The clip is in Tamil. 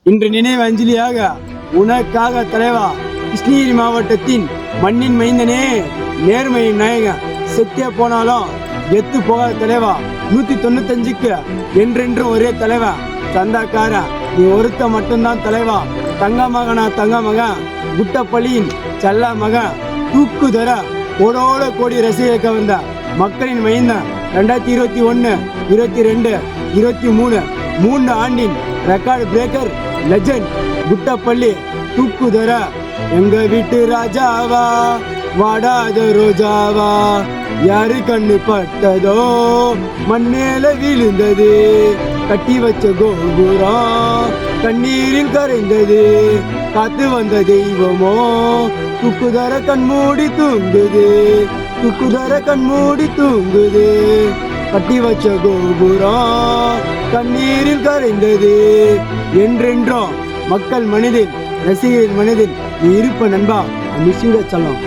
இன்று நினைவு அஞ்சலியாக உனக்காக தலைவா கிருஷ்ணகிரி மாவட்டத்தின் மண்ணின் மைந்தனே, நேர்மையின் நாயகன், செத்தே போனாலும் எத்து போகாத தலைவா, 195க்கு என்றென்றும் ஒரே தலைவா, சந்தாக்காரன் நீ ஒருத்த மட்டும்தான் தலைவா, தங்க மகனா தங்க மகன், குட்டப்பள்ளியின் செல்ல மகன், தூக்குதர கோடோட கோடி ரசிகர் கவர்ந்த மக்களின் மைந்தன், 2021, 22, 23 3 ஆண்டின் ரெக்கார்டு பிரேக்கர் லெஜண்ட் குட்டப்பள்ளி தூக்குதர, எங்க வீட்டு ராஜாவா வாடாத ரோஜாவா, யாரு கண்ணு பட்டதோ மண்ணேல விழுந்தது, கட்டி வச்ச கோபுரம் கண்ணீரில் கரைந்தது, காத்து வந்த தெய்வமோ தூக்குதர கண்மூடி தூங்குது, தூக்குதர கண்மூடி தூங்குது, கட்டி வச்ச கோபுரம் கண்ணீரில் கரைந்தது. என்றென்றும் மக்கள் மனதில் ரசிகரின் மனதில் நீ இருப்ப நண்பா, மிஸ்யூட சொல்லும்.